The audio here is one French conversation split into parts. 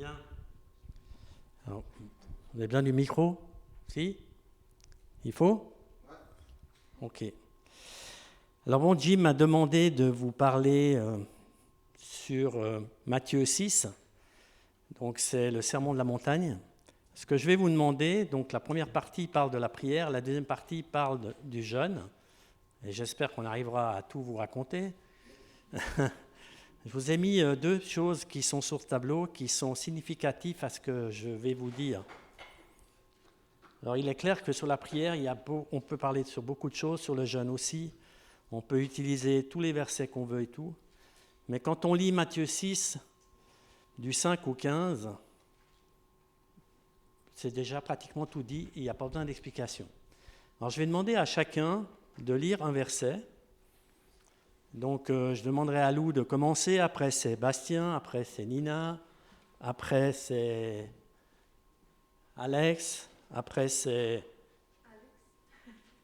Bien. Alors, vous avez besoin du micro? Si? Il faut? Ok. Alors bon, Jim m'a demandé de vous parler sur Matthieu 6. Donc c'est le sermon de la montagne. Ce que je vais vous demander, donc la première partie parle de la prière, la deuxième partie parle du jeûne. Et j'espère qu'on arrivera à tout vous raconter. Je vous ai mis deux choses qui sont sur ce tableau, qui sont significatives à ce que je vais vous dire. Alors il est clair que sur la prière, on peut parler sur beaucoup de choses, sur le jeûne aussi. On peut utiliser tous les versets qu'on veut et tout. Mais quand on lit Matthieu 6, du 5 au 15, c'est déjà pratiquement tout dit et il n'y a pas besoin d'explication. Alors je vais demander à chacun de lire un verset. Donc je demanderai à Lou de commencer, après c'est Bastien, après c'est Nina, après c'est Alex, après c'est...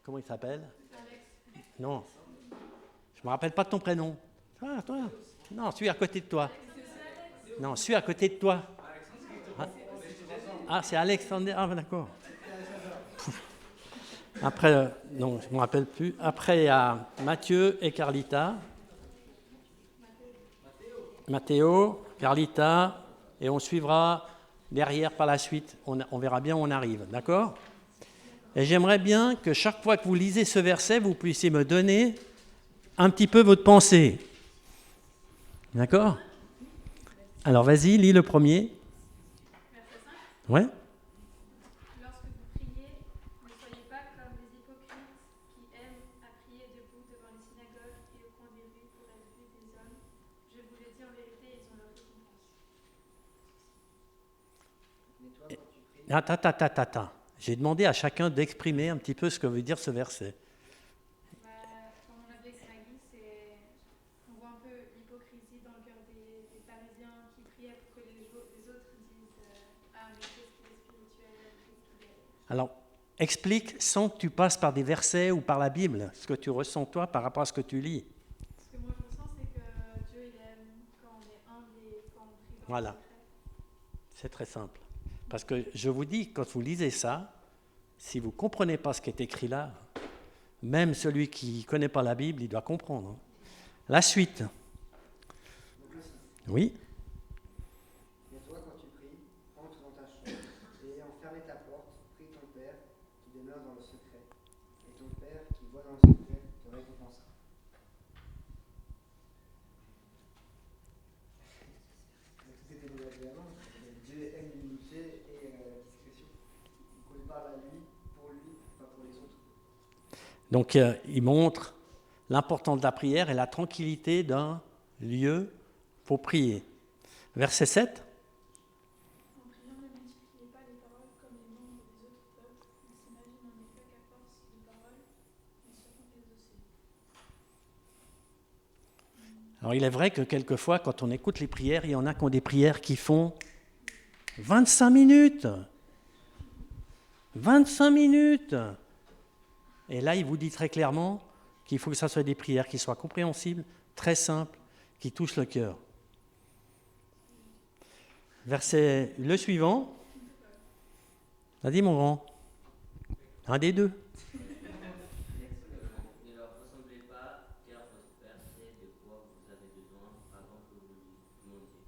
Comment il s'appelle? Alex. Non, je ne me rappelle pas de ton prénom. Toi. Non, celui à côté de toi. Non, celui à côté de toi. Ah, c'est Alexandre. Ah, d'accord. Après, non, je ne me rappelle plus. Après, il y a Mathieu et Carlita. Matteo, Carlita, et on suivra derrière par la suite. On verra bien où on arrive, d'accord? Et j'aimerais bien que chaque fois que vous lisez ce verset, vous puissiez me donner un petit peu votre pensée. D'accord? Alors, vas-y, lis le premier. Verset 5. Ouais. Lorsque vous priez, ne soyez pas comme les hypocrites qui aiment à prier debout devant les synagogues et au coin des rues pour être vus des hommes. Je vous le dis en vérité, ils ont leur récompense. Attends. J'ai demandé à chacun d'exprimer un petit peu ce que veut dire ce verset. Comme on a dit avec Maggie, on voit un peu l'hypocrisie dans le cœur des pharisiens qui priaient pour que les autres disent ah, mais qu'est-ce qu'il est spirituel, qu'est-ce qu'il est. Alors, explique sans que tu passes par des versets ou par la Bible, ce que tu ressens toi par rapport à ce que tu lis. Ce que moi je ressens, c'est que Dieu il aime quand on est humble et quand on prie dans Voilà. le secret. C'est très simple. Parce que je vous dis, quand vous lisez ça, si vous ne comprenez pas ce qui est écrit là, même celui qui ne connaît pas la Bible, il doit comprendre. La suite. Oui. Mais toi, quand tu pries, entre dans ta chambre et ayant fermé ta porte, prie ton Père qui demeure dans le secret. Et ton Père qui voit dans le secret te récompensera. Donc c'était désagréablement. Dieu aime l'unité et la discrétion. Donc on parle à lui, pas pour les autres. Donc, il montre l'importance de la prière et la tranquillité d'un lieu pour prier. Verset 7. En priant, ne multipliez pas les paroles comme les membres des autres peuples. Ils s'imaginent en effet qu'à force de paroles, ils seront exaucés. Alors, il est vrai que quelquefois, quand on écoute les prières, il y en a qui ont des prières qui font 25 minutes. 25 minutes. Et là, il vous dit très clairement qu'il faut que ça soit des prières qui soient compréhensibles, très simples, qui touchent le cœur. Verset le suivant. Vas-y, mon grand. Un des deux. Ne leur ressemblez pas, car votre Père sait de quoi vous avez besoin avant que vous lui demandiez.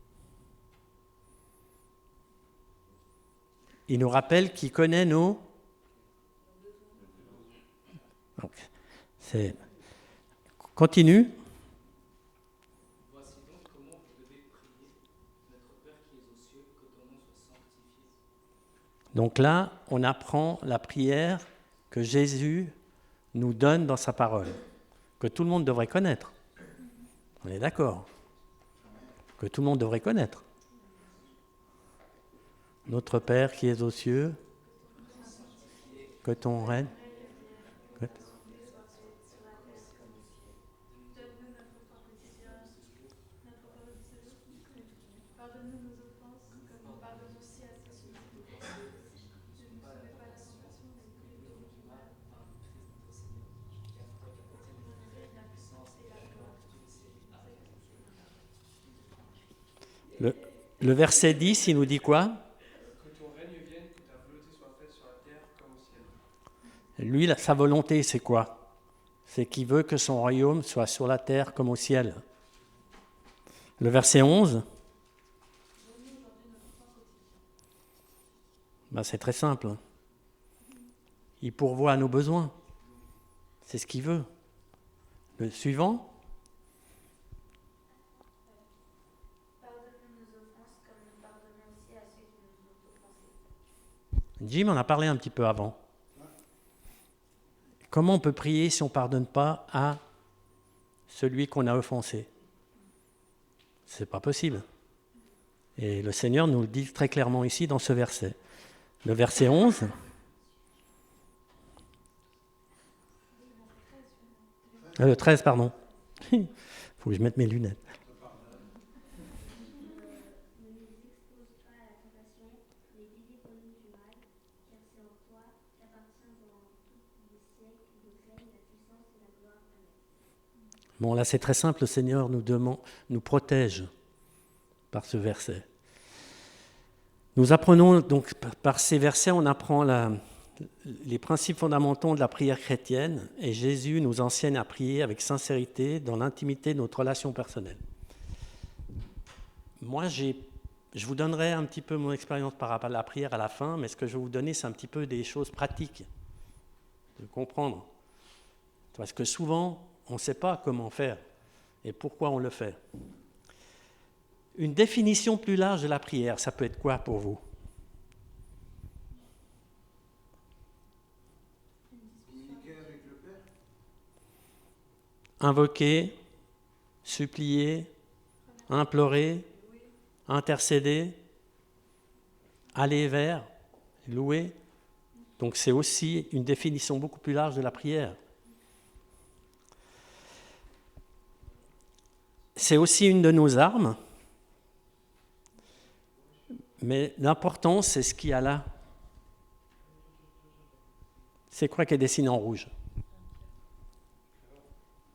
Il nous rappelle qu'il connaît nos... Donc, continue. Voici donc comment vous devez prier. Notre Père qui es aux cieux, que ton nom soit sanctifié. Donc là, on apprend la prière que Jésus nous donne dans sa parole, que tout le monde devrait connaître. On est d'accord? Que tout le monde devrait connaître. Notre Père qui es aux cieux, que ton règne... Donne-nous notre pain quotidien, notre pardonne-nous nos offenses, comme nous pardonnons aussi à ceux qui nous offensent. Ne nous soumets pas à la tentation, mais délivre-nous du mal. La puissance et la gloire. Le verset 10, il nous dit quoi? Que ton règne vienne, que ta volonté soit faite sur la terre comme au ciel. Lui, sa volonté, c'est quoi? C'est qu'il veut que son royaume soit sur la terre comme au ciel. Le verset 11, ben, c'est très simple. Il pourvoit à nos besoins. C'est ce qu'il veut. Le suivant. Pardonne-nous nos offenses comme nous pardonnons aussi à ceux qui nous ont offensés. Jim en a parlé un petit peu avant. Comment on peut prier si on ne pardonne pas à celui qu'on a offensé? C'est pas possible. Et le Seigneur nous le dit très clairement ici dans ce verset. Le verset 11. Le 13, pardon. Il faut que je mette mes lunettes. Ne nous expose pas à la tentation, mais délivre-nous du mal, car c'est en toi qu'appartient dans tous les siècles le règne, la puissance et la gloire. Amen. Bon, là, c'est très simple. Le Seigneur nous protège par ce verset. Nous apprenons, donc, par ces versets, on apprend les principes fondamentaux de la prière chrétienne, et Jésus nous enseigne à prier avec sincérité dans l'intimité de notre relation personnelle. Moi, je vous donnerai un petit peu mon expérience par rapport à la prière à la fin, mais ce que je vais vous donner, c'est un petit peu des choses pratiques, de comprendre. Parce que souvent, on ne sait pas comment faire et pourquoi on le fait. Une définition plus large de la prière, ça peut être quoi pour vous? Communiquer avec le Père. Invoquer, supplier, implorer, intercéder, aller vers, louer. Donc c'est aussi une définition beaucoup plus large de la prière. C'est aussi une de nos armes, mais l'important, c'est ce qu'il y a là. C'est quoi qui est dessiné en rouge?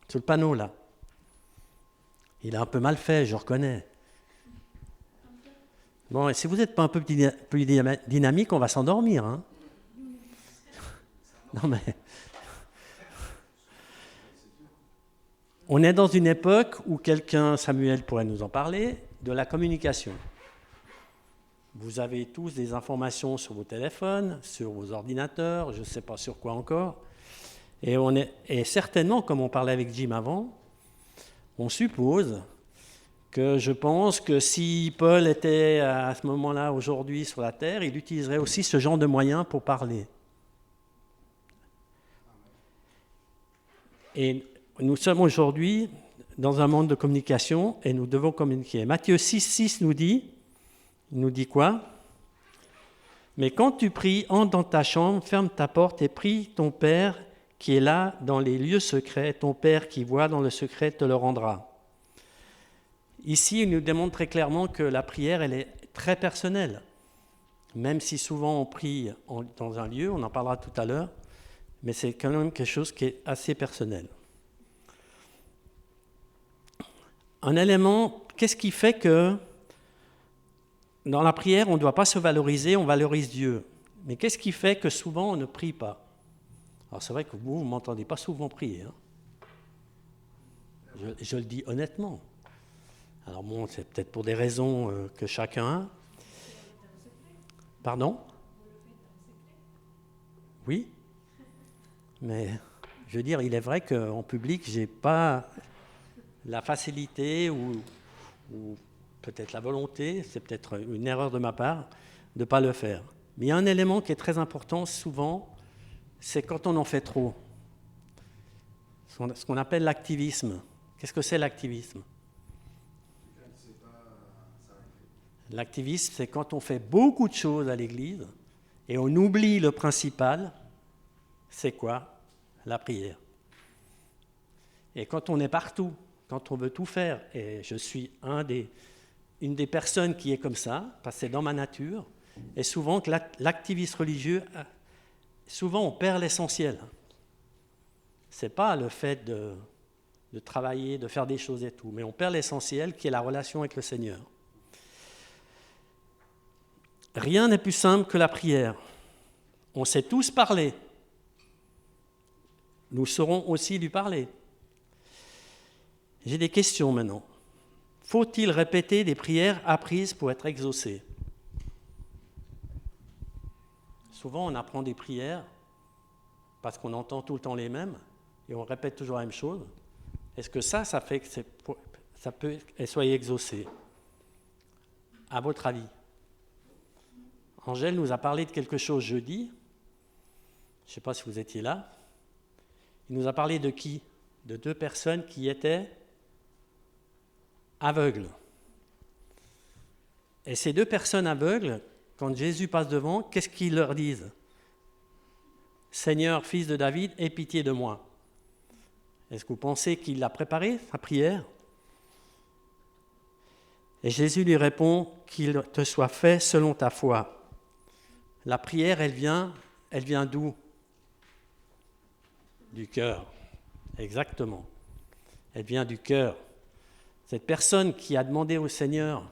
Sur le panneau, là. Il est un peu mal fait, je reconnais. Bon, et si vous n'êtes pas un peu plus dynamique, on va s'endormir. Hein? Non, mais... On est dans une époque où Samuel pourrait nous en parler, de la communication. Vous avez tous des informations sur vos téléphones, sur vos ordinateurs, je ne sais pas sur quoi encore. Et certainement, comme on parlait avec Jim avant, on suppose que je pense que si Paul était à ce moment-là, aujourd'hui, sur la terre, il utiliserait aussi ce genre de moyens pour parler. Et nous sommes aujourd'hui dans un monde de communication et nous devons communiquer. Matthieu 6,6 nous dit quoi? Mais quand tu pries, entre dans ta chambre, ferme ta porte et prie ton Père qui est là dans les lieux secrets. Ton Père qui voit dans le secret te le rendra. Ici, il nous démontre très clairement que la prière, elle est très personnelle. Même si souvent on prie dans un lieu, on en parlera tout à l'heure, mais c'est quand même quelque chose qui est assez personnel. Un élément, qu'est-ce qui fait que dans la prière, on ne doit pas se valoriser, on valorise Dieu. Mais qu'est-ce qui fait que souvent on ne prie pas? Alors c'est vrai que vous ne m'entendez pas souvent prier. Hein. Je le dis honnêtement. Alors bon, c'est peut-être pour des raisons que chacun a. Pardon? Oui. Mais je veux dire, il est vrai qu'en public, je n'ai pas la facilité ou peut-être la volonté, c'est peut-être une erreur de ma part, de ne pas le faire. Mais il y a un élément qui est très important souvent, c'est quand on en fait trop. Ce qu'on appelle l'activisme. Qu'est-ce que c'est l'activisme? L'activisme, c'est quand on fait beaucoup de choses à l'Église et on oublie le principal, c'est quoi? La prière. Et quand on est partout, quand on veut tout faire, et je suis une des personnes qui est comme ça, parce que c'est dans ma nature, et souvent que l'activisme religieux, souvent on perd l'essentiel. Ce n'est pas le fait de travailler, de faire des choses et tout, mais on perd l'essentiel qui est la relation avec le Seigneur. rien n'est plus simple que la prière. On sait tous parler. Nous saurons aussi lui parler. J'ai des questions maintenant. Faut-il répéter des prières apprises pour être exaucé? Souvent, on apprend des prières parce qu'on entend tout le temps les mêmes et on répète toujours la même chose. Est-ce que ça fait que ça peut qu'elle soit exaucée? À votre avis? Angèle nous a parlé de quelque chose jeudi. Je ne sais pas si vous étiez là. Il nous a parlé de qui? De 2 personnes qui étaient aveugles. Et ces 2 personnes aveugles, quand Jésus passe devant, qu'est-ce qu'ils leur disent? Seigneur, fils de David, aie pitié de moi. Est-ce que vous pensez qu'il a préparé sa prière? Et Jésus lui répond, qu'il te soit fait selon ta foi. La prière, elle vient d'où? Du cœur. Exactement. Elle vient du cœur. Cette personne qui a demandé au Seigneur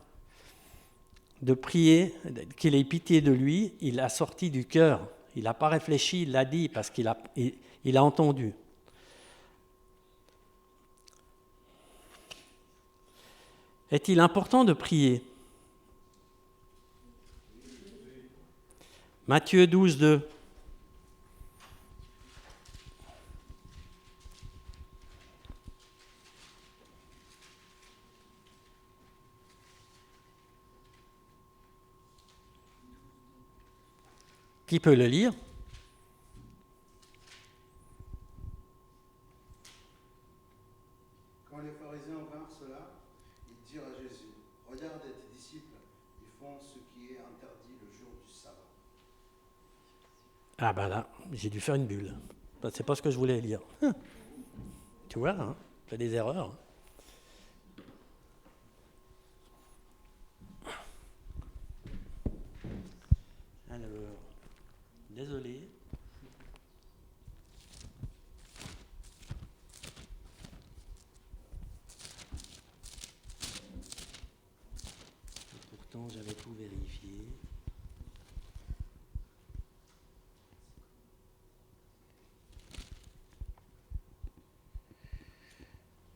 de prier, qu'il ait pitié de lui, il a sorti du cœur. Il n'a pas réfléchi, il l'a dit parce qu'il a entendu. Est-il important de prier? Matthieu 12, 2. Qui peut le lire? Quand les pharisiens vinrent cela, ils dirent à Jésus, regarde tes disciples, ils font ce qui est interdit le jour du sabbat. Ah ben là, j'ai dû faire une bulle. C'est pas ce que je voulais lire. Tu vois, hein, je fais des erreurs. Alors, désolé. Pourtant, j'avais tout vérifié.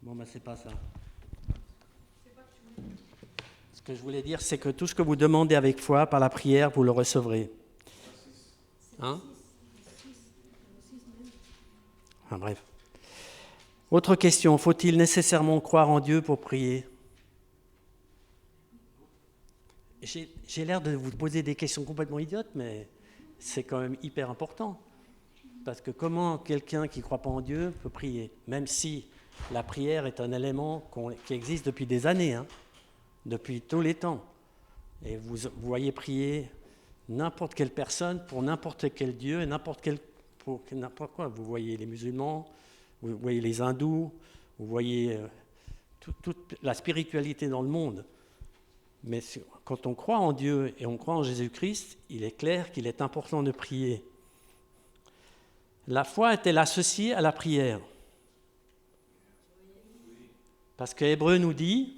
Bon, ben, c'est pas ça. Ce que je voulais dire, c'est que tout ce que vous demandez avec foi, par la prière, vous le recevrez. Hein? Ah, bref. Autre question, faut-il nécessairement croire en Dieu pour prier? J'ai l'air de vous poser des questions complètement idiotes, mais c'est quand même hyper important. Parce que comment quelqu'un qui ne croit pas en Dieu peut prier? Même si la prière est un élément qui existe depuis des années, hein, depuis tous les temps. Et vous voyez prier n'importe quelle personne pour n'importe quel Dieu, et n'importe quoi. Vous voyez les musulmans, vous voyez les hindous, vous voyez toute la spiritualité dans le monde. Mais quand on croit en Dieu et on croit en Jésus-Christ, il est clair qu'il est important de prier. La foi est-elle associée à la prière? Parce que Hébreu nous dit,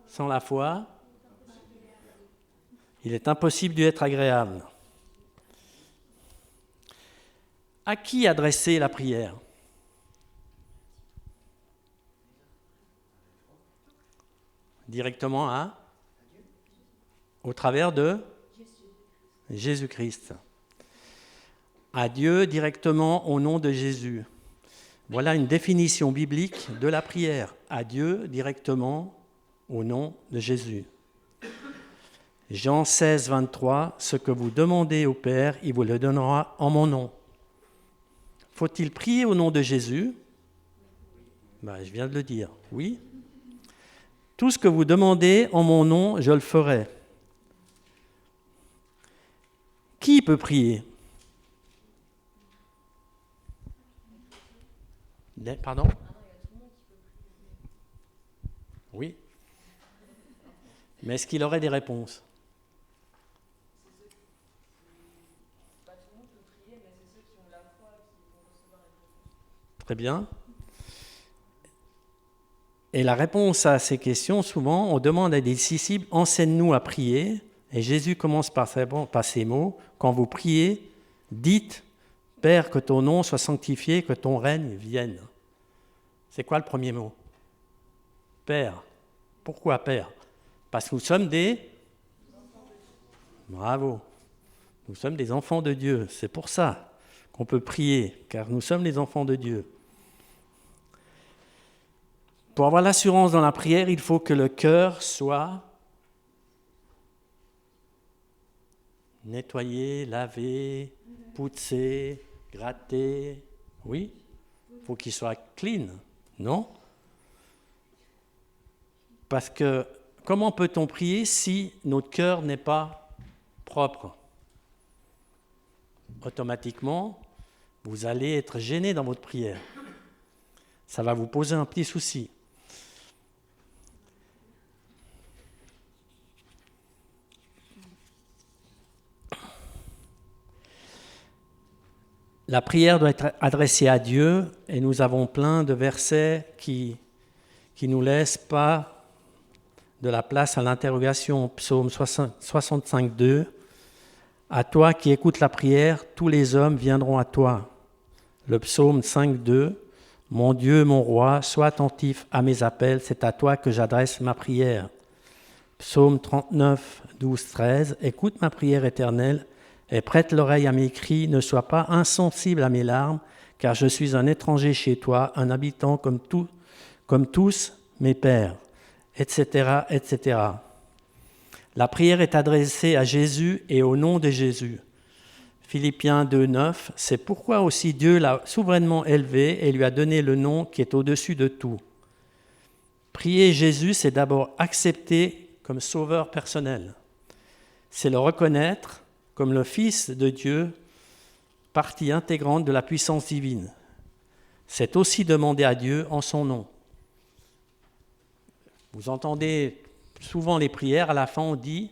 sans la foi, il est impossible d'y être agréable. À qui adresser la prière? Directement au travers de Jésus-Christ. À Dieu directement au nom de Jésus. Voilà une définition biblique de la prière. À Dieu directement au nom de Jésus. Jean 16, 23, ce que vous demandez au Père, il vous le donnera en mon nom. Faut-il prier au nom de Jésus? Je viens de le dire, oui. Tout ce que vous demandez en mon nom, je le ferai. Qui peut prier? Pardon? Oui. Mais est-ce qu'il aurait des réponses? Très bien. Et la réponse à ces questions, souvent, on demande à des disciples, enseigne-nous à prier. Et Jésus commence par ces mots, quand vous priez, dites, Père, que ton nom soit sanctifié, que ton règne vienne. C'est quoi le premier mot? Père. Pourquoi Père? Parce que nous sommes des... Bravo. Nous sommes des enfants de Dieu. C'est pour ça qu'on peut prier, car nous sommes les enfants de Dieu. Pour avoir l'assurance dans la prière, il faut que le cœur soit nettoyé, lavé, poussé, gratté. Oui? Il faut qu'il soit clean, non? Parce que comment peut-on prier si notre cœur n'est pas propre? Automatiquement, vous allez être gêné dans votre prière. Ça va vous poser un petit souci. La prière doit être adressée à Dieu et nous avons plein de versets qui nous laissent pas de la place à l'interrogation. Psaume 65, 2. À toi qui écoutes la prière, tous les hommes viendront à toi. Le psaume 5, 2. Mon Dieu, mon roi, sois attentif à mes appels, c'est à toi que j'adresse ma prière. Psaume 39, 12, 13. Écoute ma prière éternelle et prête l'oreille à mes cris, ne sois pas insensible à mes larmes, car je suis un étranger chez toi, un habitant comme tous mes pères, etc., etc. La prière est adressée à Jésus et au nom de Jésus. Philippiens 2, 9, c'est pourquoi aussi Dieu l'a souverainement élevé et lui a donné le nom qui est au-dessus de tout. Prier Jésus, c'est d'abord accepter comme sauveur personnel. C'est le reconnaître comme le Fils de Dieu, partie intégrante de la puissance divine. C'est aussi demander à Dieu en son nom. Vous entendez souvent les prières, à la fin on dit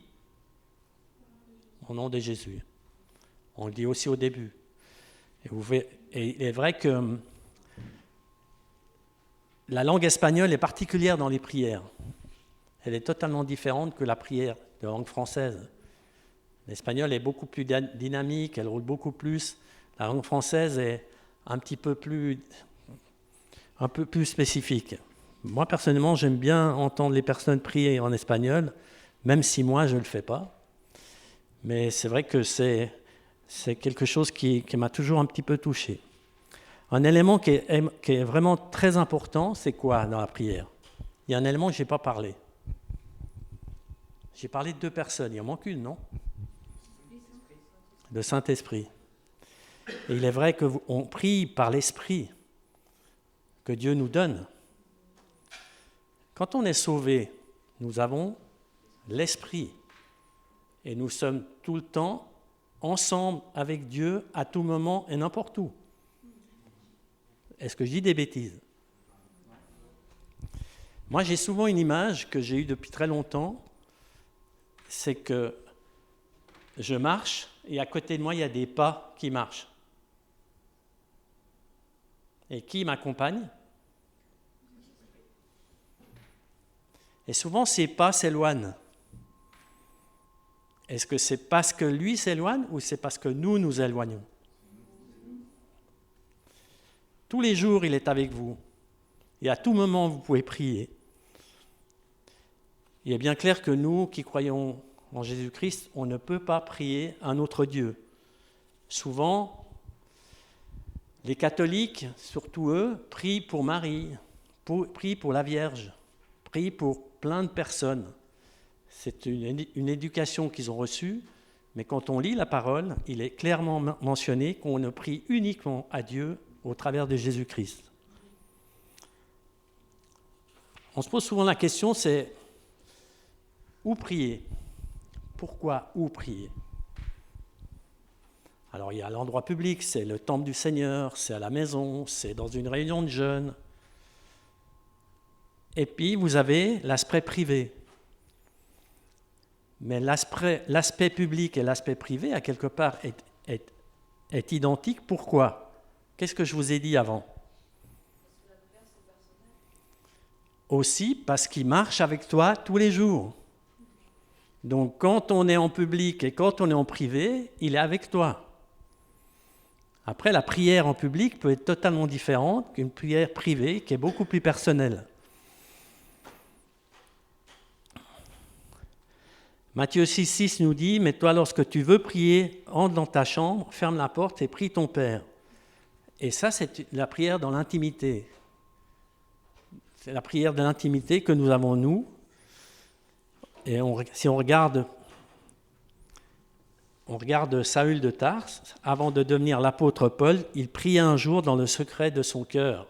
au nom de Jésus. On le dit aussi au début. Et il est vrai que la langue espagnole est particulière dans les prières. Elle est totalement différente que la prière de langue française. L'espagnol est beaucoup plus dynamique, elle roule beaucoup plus. La langue française est un peu plus spécifique. Moi, personnellement, j'aime bien entendre les personnes prier en espagnol, même si moi, je ne le fais pas. Mais c'est vrai que c'est quelque chose qui m'a toujours un petit peu touché. Un élément qui est vraiment très important, c'est quoi dans la prière? Il y a un élément que je n'ai pas parlé. J'ai parlé de 2 personnes, il en manque une, non? Le Saint-Esprit. Et il est vrai qu'on prie par l'Esprit que Dieu nous donne. Quand on est sauvé, nous avons l'Esprit. Et nous sommes tout le temps ensemble avec Dieu à tout moment et n'importe où. Est-ce que je dis des bêtises? Moi, j'ai souvent une image que j'ai eue depuis très longtemps, c'est que je marche et à côté de moi, il y a des pas qui marchent. Et qui m'accompagne? Et souvent, ces pas s'éloignent. Est-ce que c'est parce que lui s'éloigne ou c'est parce que nous nous éloignons? Tous les jours, il est avec vous. Et à tout moment, vous pouvez prier. Il est bien clair que nous, qui croyons en Jésus-Christ, on ne peut pas prier un autre Dieu. Souvent, les catholiques, surtout eux, prient pour Marie, prient pour la Vierge, prient pour plein de personnes. C'est une éducation qu'ils ont reçue, mais quand on lit la parole, il est clairement mentionné qu'on ne prie uniquement à Dieu au travers de Jésus-Christ. On se pose souvent la question, c'est où prier? Pourquoi où prier? Alors il y a l'endroit public, c'est le temple du Seigneur, c'est à la maison, c'est dans une réunion de jeunes. Et puis vous avez l'aspect privé. Mais l'aspect public et l'aspect privé, à quelque part, est identique. Pourquoi? Qu'est-ce que je vous ai dit avant? Aussi parce qu'il marche avec toi tous les jours. Donc quand on est en public et quand on est en privé, il est avec toi. Après, la prière en public peut être totalement différente qu'une prière privée qui est beaucoup plus personnelle. Matthieu 6,6 nous dit « Mais toi, lorsque tu veux prier, entre dans ta chambre, ferme la porte et prie ton Père. » Et ça, c'est la prière dans l'intimité. C'est la prière de l'intimité que nous avons, nous. Et si on regarde Saül de Tarse, avant de devenir l'apôtre Paul, il priait un jour dans le secret de son cœur.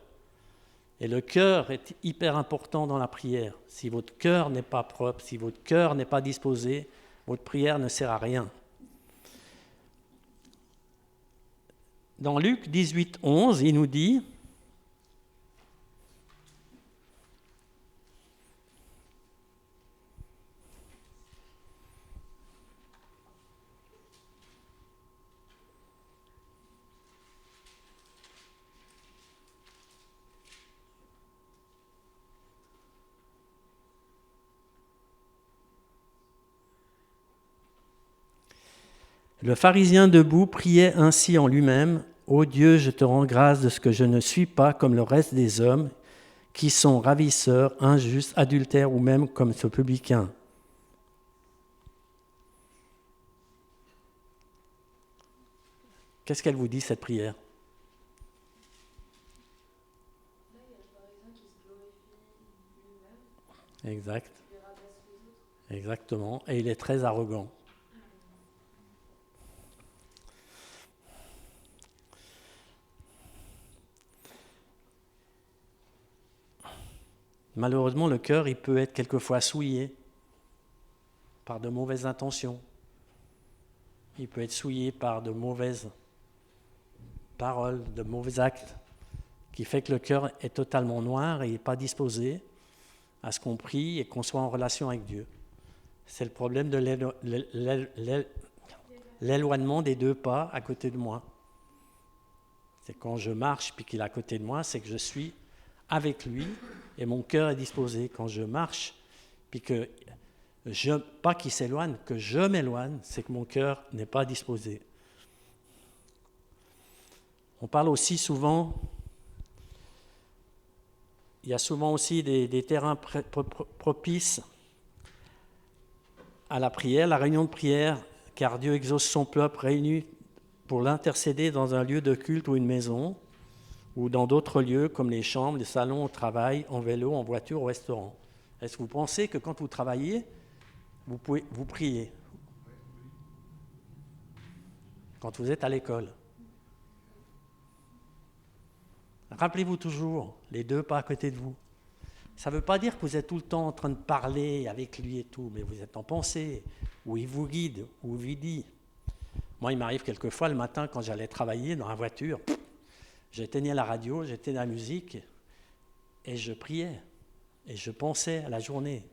Et le cœur est hyper important dans la prière. Si votre cœur n'est pas propre, si votre cœur n'est pas disposé, votre prière ne sert à rien. Dans Luc 18, 11, il nous dit « Le pharisien debout priait ainsi en lui-même, « Ô Dieu, je te rends grâce de ce que je ne suis pas comme le reste des hommes, qui sont ravisseurs, injustes, adultères ou même comme ce publicain. » Qu'est-ce qu'elle vous dit, cette prière ? Là, il y a le pharisien qui se glorifie lui-même, Exact, qui rabaisse les autres. exactement. Et il est très arrogant. Malheureusement, le cœur, il peut être quelquefois souillé par de mauvaises intentions. Il peut être souillé par de mauvaises paroles, de mauvais actes, qui fait que le cœur est totalement noir et n'est pas disposé à ce qu'on prie et qu'on soit en relation avec Dieu. C'est le problème de l'éloignement des deux pas à côté de moi. C'est quand je marche puis qu'il est à côté de moi, c'est que je suis avec lui et mon cœur est disposé. Quand je marche puis que pas qu'il s'éloigne, que je m'éloigne, c'est que mon cœur n'est pas disposé. On parle aussi souvent, il y a souvent aussi des terrains propices à la prière, la réunion de prière, car Dieu exauce son peuple réuni pour l'intercéder dans un lieu de culte ou une maison, ou dans d'autres lieux comme les chambres, les salons, au travail, en vélo, en voiture, au restaurant. Est-ce que vous pensez que quand vous travaillez, vous priez? Quand vous êtes à l'école. Rappelez-vous toujours, les deux pas à côté de vous. Ça ne veut pas dire que vous êtes tout le temps en train de parler avec lui et tout, mais vous êtes en pensée, où il vous guide, où il vous dit. Moi, il m'arrive quelquefois le matin quand j'allais travailler dans la voiture, j'éteignais la radio, j'éteignais la musique, et je priais, et je pensais à la journée,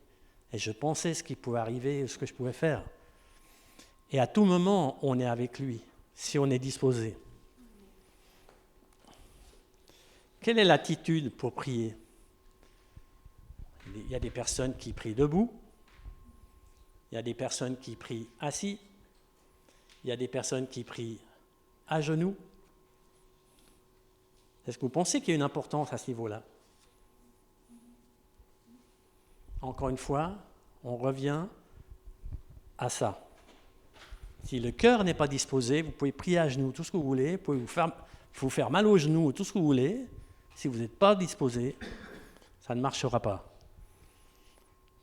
et je pensais ce qui pouvait arriver, ce que je pouvais faire. Et à tout moment, on est avec lui, si on est disposé. Quelle est l'attitude pour prier ? Il y a des personnes qui prient debout, il y a des personnes qui prient assis, il y a des personnes qui prient à genoux. Est-ce que vous pensez qu'il y a une importance à ce niveau-là ? Encore une fois, on revient à ça. Si le cœur n'est pas disposé, vous pouvez prier à genoux tout ce que vous voulez, vous pouvez vous faire mal aux genoux tout ce que vous voulez. Si vous n'êtes pas disposé, ça ne marchera pas.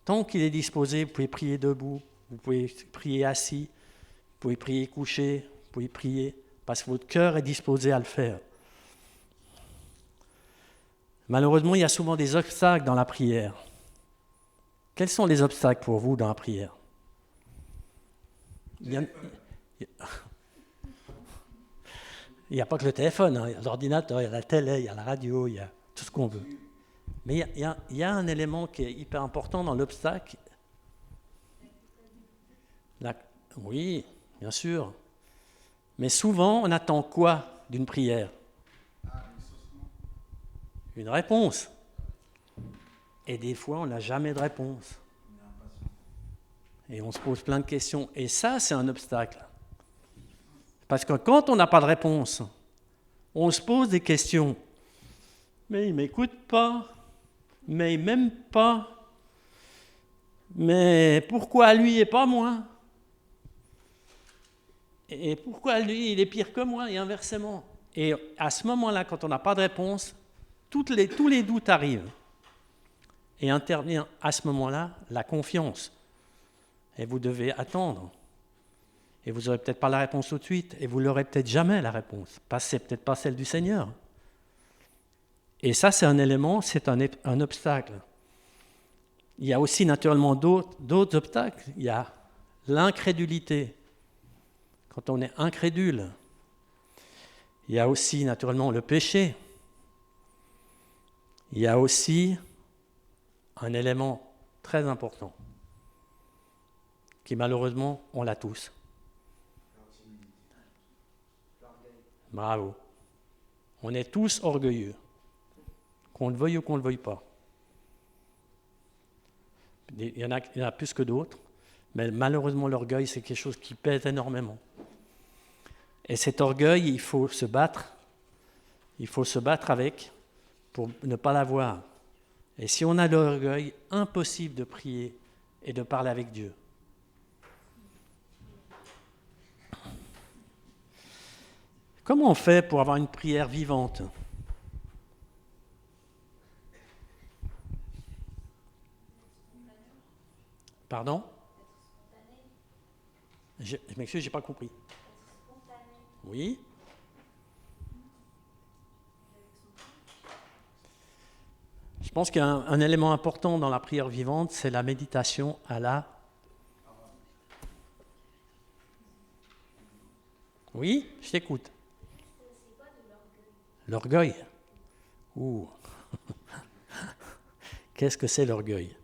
Tant qu'il est disposé, vous pouvez prier debout, vous pouvez prier assis, vous pouvez prier couché, vous pouvez prier, parce que votre cœur est disposé à le faire. Malheureusement, il y a souvent des obstacles dans la prière. Quels sont les obstacles pour vous dans la prière ? Il n'y a pas que le téléphone, hein. Il y a l'ordinateur, il y a la télé, il y a la radio, il y a tout ce qu'on veut. Mais il y a un élément qui est hyper important dans l'obstacle. Oui, bien sûr. Mais souvent, on attend quoi d'une prière ? Une réponse. Et des fois, on n'a jamais de réponse. Et on se pose plein de questions. Et ça, c'est un obstacle. Parce que quand on n'a pas de réponse, on se pose des questions. Mais il ne m'écoute pas. Mais il ne m'aime pas. Mais pourquoi lui et pas moi? Et pourquoi lui, il est pire que moi, et inversement? Et à ce moment-là, quand on n'a pas de réponse, tous les doutes arrivent. Et intervient à ce moment-là la confiance. Et vous devez attendre. Et vous n'aurez peut-être pas la réponse tout de suite. Et vous n'aurez peut-être jamais la réponse. Parce que c'est peut-être pas celle du Seigneur. Et ça, c'est un élément, c'est un obstacle. Il y a aussi naturellement d'autres obstacles. Il y a l'incrédulité. Quand on est incrédule. Il y a aussi naturellement le péché. Il y a aussi un élément très important, qui malheureusement, on l'a tous. Bravo. On est tous orgueilleux, qu'on le veuille ou qu'on ne le veuille pas. Il y en a plus que d'autres, mais malheureusement, l'orgueil, c'est quelque chose qui pèse énormément. Et cet orgueil, il faut se battre avec pour ne pas l'avoir. Et si on a de l'orgueil, impossible de prier et de parler avec Dieu. Comment on fait pour avoir une prière vivante? Pardon? Je m'excuse, je n'ai pas compris. Oui? Je pense qu'un élément important dans la prière vivante, c'est la méditation à la... Oui, je t'écoute. C'est quoi de l'orgueil? L'orgueil. Ouh. Qu'est-ce que c'est l'orgueil?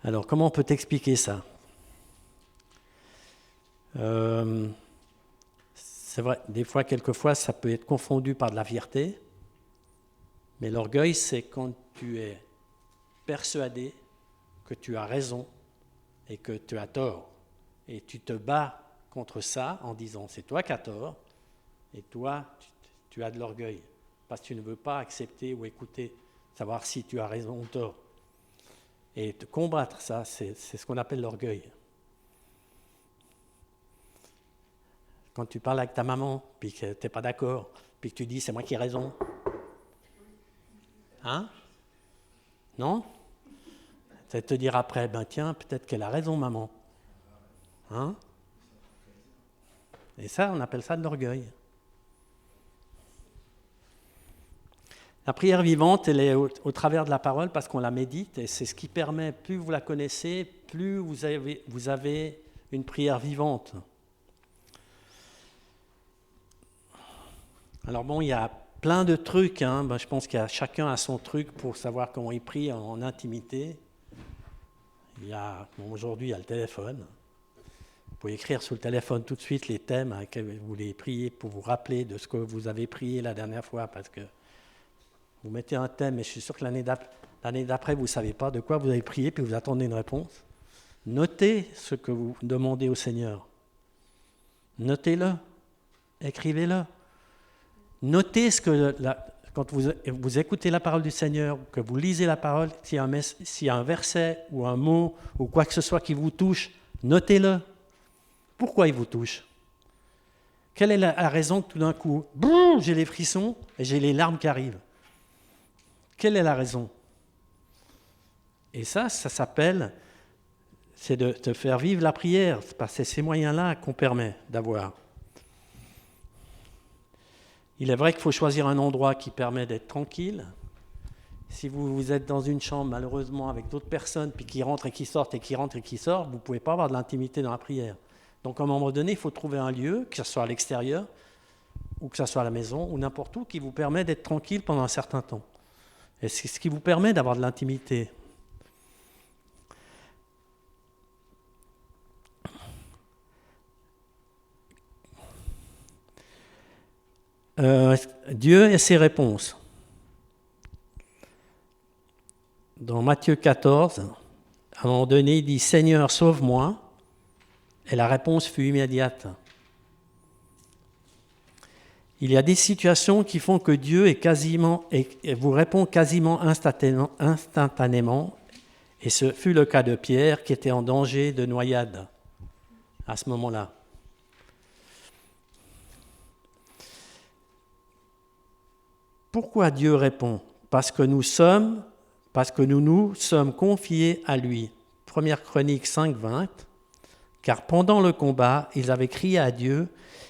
Alors, comment on peut t'expliquer ça? C'est vrai, quelquefois, ça peut être confondu par de la fierté. Mais l'orgueil, c'est quand tu es persuadé que tu as raison et que tu as tort. Et tu te bats contre ça en disant c'est toi qui as tort et toi, tu as de l'orgueil. Parce que tu ne veux pas accepter ou écouter, savoir si tu as raison ou tort. Et te combattre ça, c'est ce qu'on appelle l'orgueil. Quand tu parles avec ta maman, puis que tu n'es pas d'accord, puis que tu dis c'est moi qui ai raison. Hein? Non? C'est te dire après, ben tiens, peut-être qu'elle a raison, maman. Hein? Et ça, on appelle ça de l'orgueil. La prière vivante, elle est au travers de la parole parce qu'on la médite et c'est ce qui permet, plus vous la connaissez, plus vous avez une prière vivante. Alors bon, il y a plein de trucs, je pense qu'il y a chacun a son truc pour savoir comment il prie en intimité. Aujourd'hui, il y a le téléphone. Vous pouvez écrire sur le téléphone tout de suite les thèmes à lesquels vous voulez prier pour vous rappeler de ce que vous avez prié la dernière fois, parce que vous mettez un thème et je suis sûr que l'année d'après, vous ne savez pas de quoi vous avez prié, puis vous attendez une réponse. Notez ce que vous demandez au Seigneur. Notez-le, écrivez-le. Notez quand vous écoutez la parole du Seigneur, que vous lisez la parole, s'il y a un verset ou un mot ou quoi que ce soit qui vous touche, notez-le. Pourquoi il vous touche? Quelle est la raison que tout d'un coup, j'ai les frissons et j'ai les larmes qui arrivent? Quelle est la raison? Et ça s'appelle, c'est de te faire vivre la prière, parce que c'est ces moyens-là qu'on permet d'avoir. Il est vrai qu'il faut choisir un endroit qui permet d'être tranquille. Si vous êtes dans une chambre, malheureusement, avec d'autres personnes, puis qui rentrent et qui sortent, et qui rentrent et qui sortent, vous ne pouvez pas avoir de l'intimité dans la prière. Donc, à un moment donné, il faut trouver un lieu, que ce soit à l'extérieur, ou que ce soit à la maison, ou n'importe où, qui vous permet d'être tranquille pendant un certain temps. Et c'est ce qui vous permet d'avoir de l'intimité. Dieu et ses réponses. Dans Matthieu 14, à un moment donné, il dit « Seigneur, sauve-moi ». et la réponse fut immédiate. Il y a des situations qui font que Dieu vous répond quasiment instantanément, et ce fut le cas de Pierre qui était en danger de noyade à ce moment-là. Pourquoi Dieu répond ? Parce que nous nous sommes confiés à lui. 1 Chroniques 5, 20. Car pendant le combat, ils avaient crié à Dieu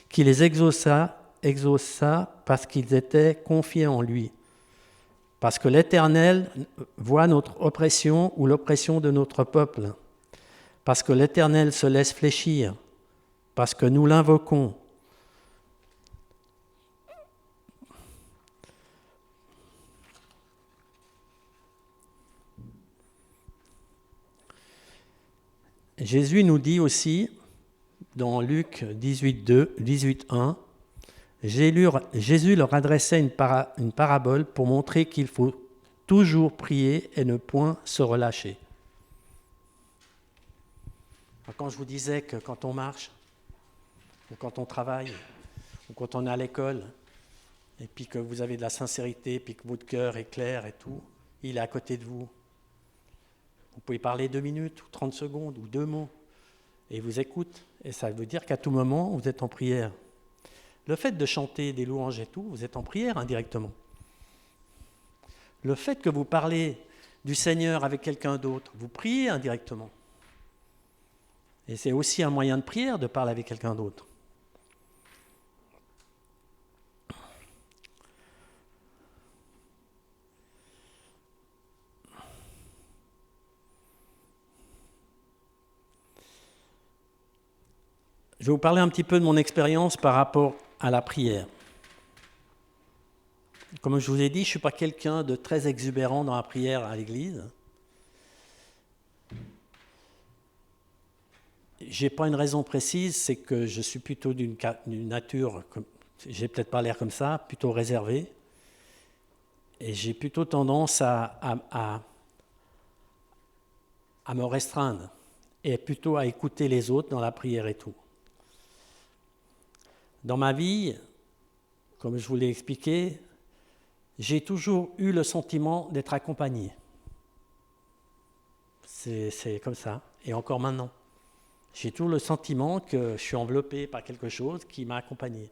qui les exauça parce qu'ils étaient confiés en lui. Parce que l'Éternel voit notre oppression ou l'oppression de notre peuple. Parce que l'Éternel se laisse fléchir. Parce que nous l'invoquons. Jésus nous dit aussi, dans Luc 18:1, Jésus leur adressait une parabole pour montrer qu'il faut toujours prier et ne point se relâcher. Quand je vous disais que quand on marche, ou quand on travaille, ou quand on est à l'école, et puis que vous avez de la sincérité, puis que votre cœur est clair et tout, il est à côté de vous. Vous pouvez parler 2 minutes, ou 30 secondes, ou 2 mots, et il vous écoute. Et ça veut dire qu'à tout moment, vous êtes en prière. Le fait de chanter des louanges et tout, vous êtes en prière indirectement. Le fait que vous parlez du Seigneur avec quelqu'un d'autre, vous priez indirectement. Et c'est aussi un moyen de prière de parler avec quelqu'un d'autre. Je vais vous parler un petit peu de mon expérience par rapport à la prière. Comme je vous ai dit, je ne suis pas quelqu'un de très exubérant dans la prière à l'église. Je n'ai pas une raison précise, c'est que je suis plutôt d'une nature, j'ai peut-être pas l'air comme ça, plutôt réservé. Et j'ai plutôt tendance à me restreindre et plutôt à écouter les autres dans la prière et tout. Dans ma vie, comme je vous l'ai expliqué, j'ai toujours eu le sentiment d'être accompagné. C'est comme ça, et encore maintenant. J'ai toujours le sentiment que je suis enveloppé par quelque chose qui m'a accompagné.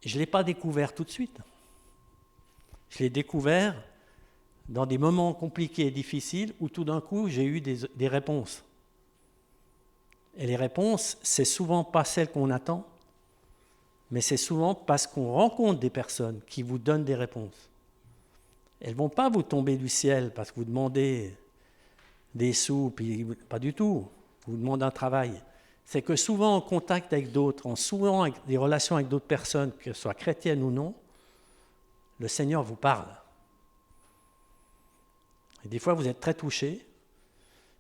Je ne l'ai pas découvert tout de suite. Je l'ai découvert dans des moments compliqués et difficiles où tout d'un coup, j'ai eu des réponses. Et les réponses, c'est souvent pas celles qu'on attend, mais c'est souvent parce qu'on rencontre des personnes qui vous donnent des réponses. Elles ne vont pas vous tomber du ciel parce que vous demandez des sous, puis pas du tout. Vous demandez un travail. C'est que souvent en contact avec d'autres, en souvent avec des relations avec d'autres personnes, que ce soit chrétiennes ou non, le Seigneur vous parle. Et des fois, vous êtes très touché,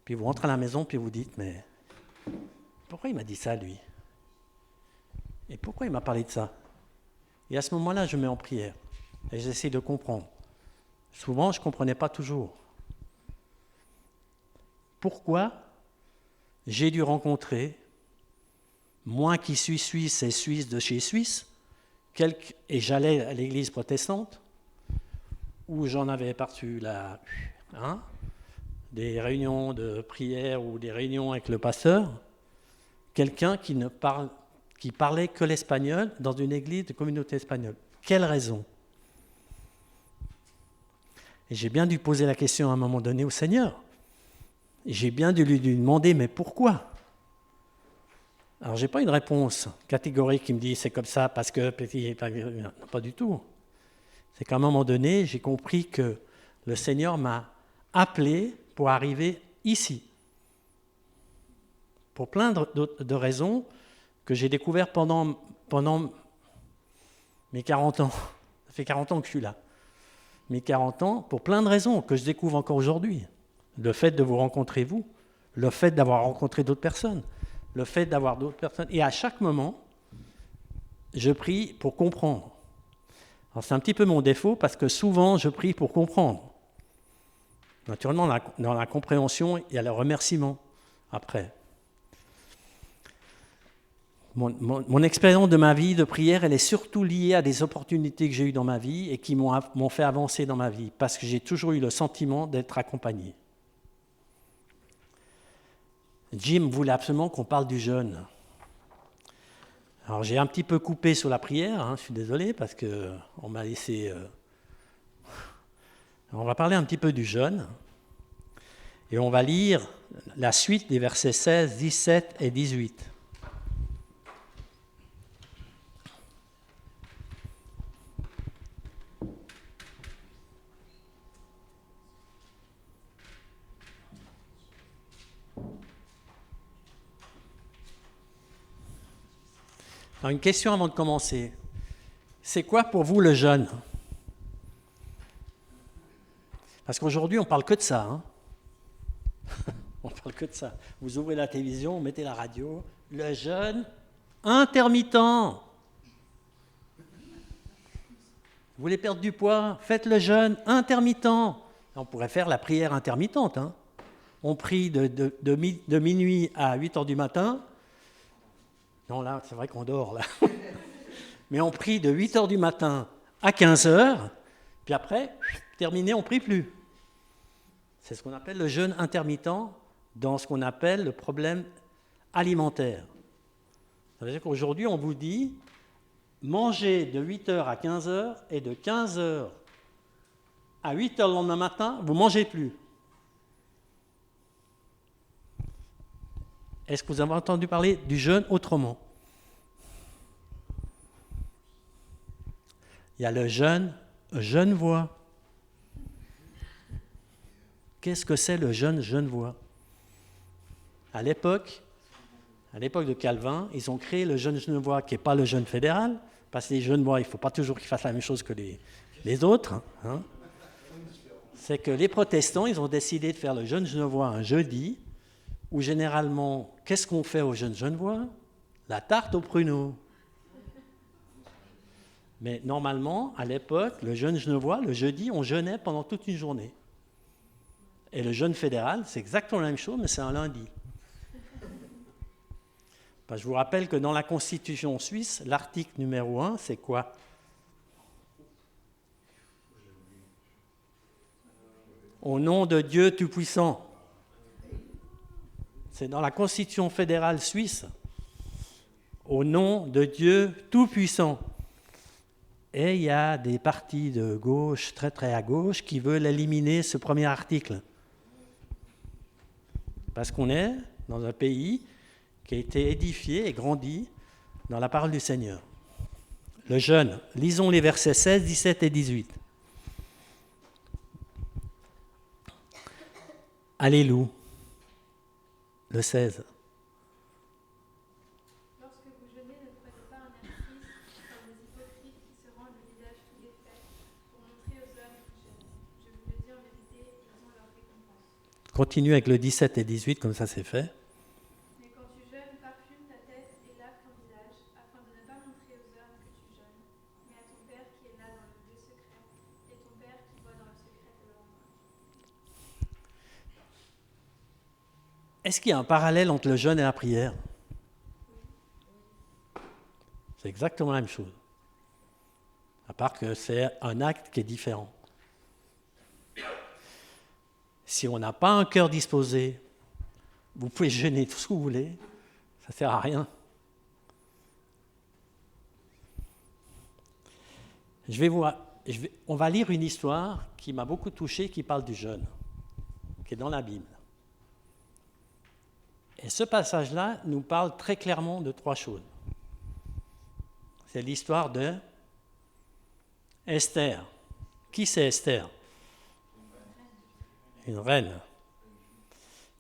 puis vous rentrez à la maison, puis vous dites, mais pourquoi il m'a dit ça, lui ? Et pourquoi il m'a parlé de ça ? Et à ce moment-là, je me mets en prière, et j'essaie de comprendre. Souvent, je ne comprenais pas toujours. Pourquoi j'ai dû rencontrer, moi qui suis suisse et suisse de chez Suisse, et j'allais à l'église protestante, où j'en avais partout des réunions de prière ou des réunions avec le pasteur, quelqu'un qui parlait que l'espagnol dans une église de communauté espagnole. Quelle raison ? Et j'ai bien dû poser la question à un moment donné au Seigneur. Et j'ai bien dû lui demander, mais pourquoi ? Alors, je n'ai pas une réponse catégorique qui me dit c'est comme ça parce que... Non, pas du tout. C'est qu'à un moment donné, j'ai compris que le Seigneur m'a appelé pour arriver ici. Pour plein de raisons que j'ai découvertes pendant mes 40 ans. Ça fait 40 ans que je suis là. Mes 40 ans, pour plein de raisons que je découvre encore aujourd'hui. Le fait de vous rencontrer, vous, le fait d'avoir rencontré d'autres personnes, le fait d'avoir d'autres personnes. Et à chaque moment, je prie pour comprendre. Alors c'est un petit peu mon défaut parce que souvent, je prie pour comprendre. Naturellement, dans la compréhension, il y a le remerciement après. Mon expérience de ma vie de prière, elle est surtout liée à des opportunités que j'ai eues dans ma vie et qui m'ont fait avancer dans ma vie, parce que j'ai toujours eu le sentiment d'être accompagné. Jim voulait absolument qu'on parle du jeûne. Alors j'ai un petit peu coupé sur la prière, je suis désolé, parce qu'on m'a laissé... On va parler un petit peu du jeûne, et on va lire la suite des versets 16, 17 et 18. Alors, une question avant de commencer. C'est quoi pour vous le jeûne? Parce qu'aujourd'hui, on ne parle que de ça. On parle que de ça. Vous ouvrez la télévision, vous mettez la radio. Le jeûne intermittent. Vous voulez perdre du poids? Faites le jeûne intermittent. On pourrait faire la prière intermittente. On prie de minuit à 8 heures du matin. Non, là, c'est vrai qu'on dort, là. Mais on prie de 8 heures du matin à 15 heures, puis après, terminé, on ne prie plus. C'est ce qu'on appelle le jeûne intermittent dans ce qu'on appelle le problème alimentaire. Ça veut dire qu'aujourd'hui, on vous dit, mangez de 8 heures à 15 heures, et de 15 heures à 8 heures le lendemain matin, vous ne mangez plus. Est-ce que vous avez entendu parler du jeûne autrement? Il y a le jeûne genevois. Qu'est-ce que c'est le jeûne genevois? À l'époque de Calvin, ils ont créé le jeûne genevois, qui n'est pas le jeûne fédéral, parce que les genevois, il ne faut pas toujours qu'ils fassent la même chose que les autres. C'est que les protestants, ils ont décidé de faire le jeûne genevois un jeudi, où généralement, qu'est-ce qu'on fait au jeûne genevois? La tarte aux pruneaux. Mais normalement, à l'époque, le jeûne genevois, le jeudi, on jeûnait pendant toute une journée. Et le jeûne fédéral, c'est exactement la même chose, mais c'est un lundi. Je vous rappelle que dans la Constitution suisse, l'article numéro 1, c'est quoi? Au nom de Dieu Tout-Puissant. C'est dans la Constitution fédérale suisse, au nom de Dieu Tout-Puissant. Et il y a des partis de gauche, très très à gauche, qui veulent éliminer ce premier article. Parce qu'on est dans un pays qui a été édifié et grandi dans la parole du Seigneur. Le jeûne, lisons les versets 16, 17 et 18. Alléluia. Le 16. Lorsque vous jeûnez, ne prenez pas un air triste comme les hypocrites qui se rendent le visage tout défait pour montrer aux hommes qu'ils jeûnent. Je vous le dis en vérité, ils ont leur récompense. Continue avec le 17 et 18, comme ça c'est fait. Mais quand tu jeûnes, parfume ta tête et lave ton visage, afin de ne pas montrer aux hommes que tu jeûnes, mais à ton Père qui est là dans le lieu secret, et ton Père qui voit dans le secret te le rendra. Est-ce qu'il y a un parallèle entre le jeûne et la prière? C'est exactement la même chose. À part que c'est un acte qui est différent. Si on n'a pas un cœur disposé, vous pouvez jeûner tout ce que vous voulez, ça ne sert à rien. On va lire une histoire qui m'a beaucoup touché, qui parle du jeûne, qui est dans la Bible. Et ce passage-là nous parle très clairement de 3 choses. C'est l'histoire de Esther. Qui c'est Esther? Une reine.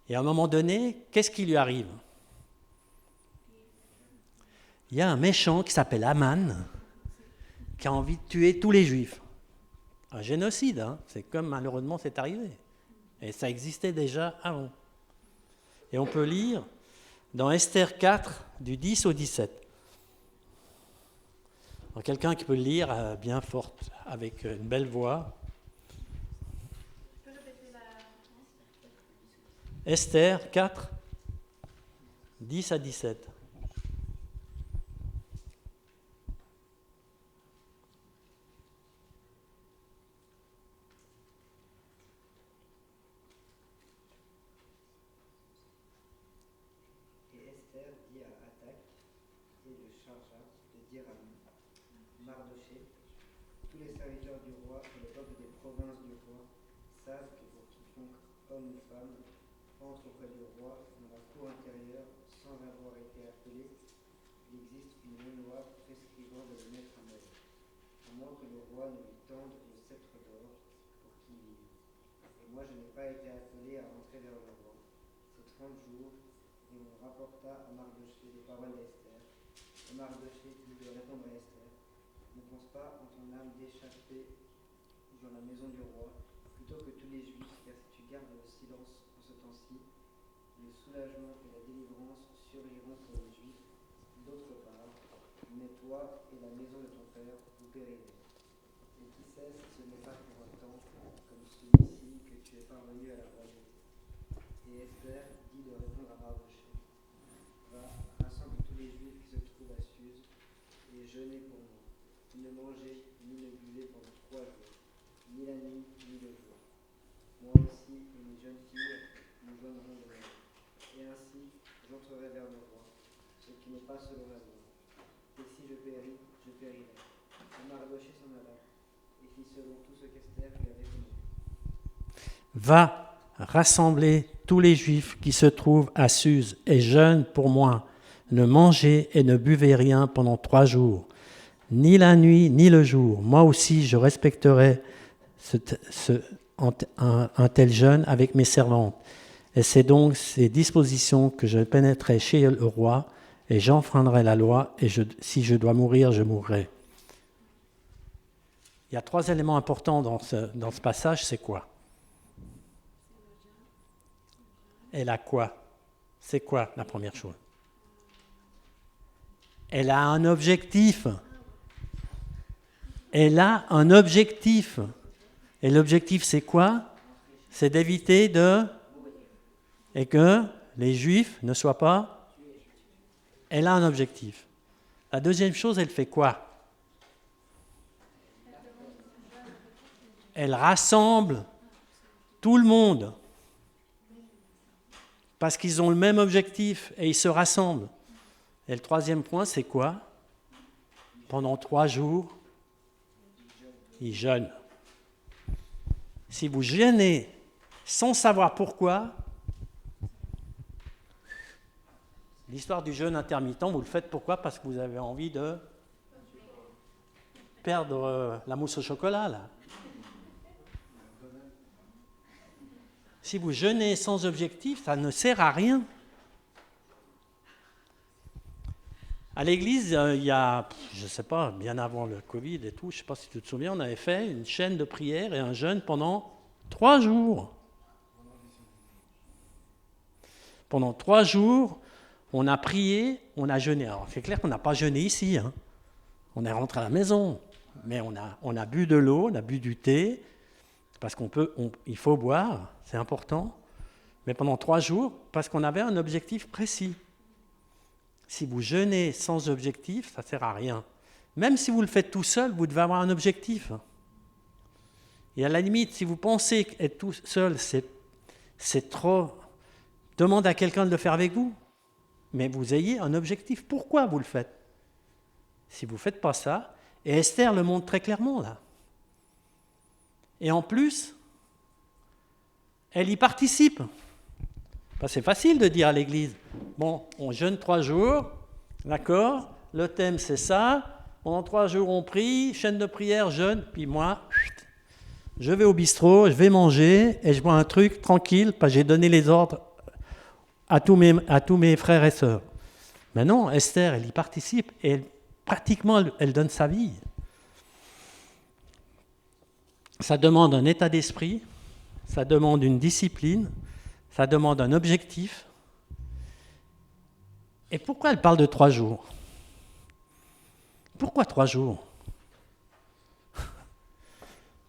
Et à un moment donné, qu'est-ce qui lui arrive? Il y a un méchant qui s'appelle Aman, qui a envie de tuer tous les Juifs. Un génocide, c'est comme malheureusement c'est arrivé. Et ça existait déjà avant. Et on peut lire dans Esther 4, du 10 au 17. Alors, quelqu'un qui peut le lire bien forte, avec une belle voix. Tu peux répéter la réponse? Esther 4, 10 à 17. chargea de dire à Mardochée: tous les serviteurs du roi et le peuple des provinces du roi savent que pour quiconque, homme ou femme, entre auprès du roi dans la cour intérieure sans avoir été appelé, il existe une loi prescrivant de le mettre à mort, à moins que le roi ne lui tende le sceptre d'or pour qu'il vive. Et moi je n'ai pas été appelé à rentrer vers le roi ces 30 jours, et on rapporta à Mardochée les paroles d'Esther. Et Mardochée dit de répondre à Esther: ne pense pas en ton âme d'échapper dans la maison du roi, plutôt que tous les Juifs, car si tu gardes le silence en ce temps-ci, le soulagement et la délivrance surgiront pour les Juifs. D'autre part, mais toi et la maison de ton père, vous périrez. Et qui sait si ce n'est pas pour un temps comme celui-ci que tu es parvenu à la royauté. Et Esther dit de répondre à Mardochée: va, rassemble tous les Juifs qui se trouvent à Suse, et jeûnez pour moi. Ne mangez ni ne buvez pendant 3 jours, ni la nuit ni le jour. Moi aussi et mes jeunes filles nous joindrons de même. Et ainsi, j'entrerai vers le roi, ce qui n'est pas selon la loi. Et si je péris, je périrai. Et Mardochée s'en alla, et fit selon tout ce qu'Esther lui avait commandé. Va rassembler tous les Juifs qui se trouvent à Suse et jeûne pour moi. Ne mangez et ne buvez rien pendant 3 jours, ni la nuit ni le jour. Moi aussi, je respecterai un tel jeûne avec mes servantes. Et c'est donc ces dispositions que je pénétrerai chez le roi, et j'enfreindrai la loi, et si je dois mourir, je mourrai. Il y a 3 éléments importants dans ce passage, c'est quoi? Elle a quoi? C'est quoi la première chose? Elle a un objectif. Elle a un objectif. Et l'objectif, c'est quoi? C'est d'éviter et que les Juifs ne soient pas... Elle a un objectif. La deuxième chose, elle fait quoi? Elle rassemble tout le monde. Parce qu'ils ont le même objectif et ils se rassemblent. Et le troisième point, c'est quoi? Pendant 3 jours, ils jeûnent. Si vous jeûnez sans savoir pourquoi, l'histoire du jeûne intermittent, vous le faites pourquoi? Parce que vous avez envie de perdre la mousse au chocolat, là. Si vous jeûnez sans objectif, ça ne sert à rien. À l'église, il y a, je ne sais pas, bien avant le Covid et tout, je ne sais pas si tu te souviens, on avait fait une chaîne de prière et un jeûne pendant 3 jours. Pendant 3 jours, on a prié, on a jeûné. Alors c'est clair qu'on n'a pas jeûné ici, hein. On est rentré à la maison, mais on a bu de l'eau, on a bu du thé, parce il faut boire, c'est important, mais pendant 3 jours, parce qu'on avait un objectif précis. Si vous jeûnez sans objectif, ça ne sert à rien. Même si vous le faites tout seul, vous devez avoir un objectif. Et à la limite, si vous pensez qu'être tout seul, c'est trop, demandez à quelqu'un de le faire avec vous. Mais vous ayez un objectif. Pourquoi vous le faites? Si vous ne faites pas ça, et Esther le montre très clairement là. Et en plus, elle y participe. C'est facile de dire à l'église, bon, on jeûne 3 jours, d'accord, le thème c'est ça, pendant 3 jours on prie, chaîne de prière, jeûne, puis moi, je vais au bistrot, je vais manger, et je bois un truc tranquille, parce que j'ai donné les ordres à tous mes frères et sœurs. Mais non, Esther, elle y participe, et pratiquement, elle donne sa vie. Ça demande un état d'esprit, ça demande une discipline, ça demande un objectif. Et pourquoi elle parle de 3 jours? Pourquoi 3 jours?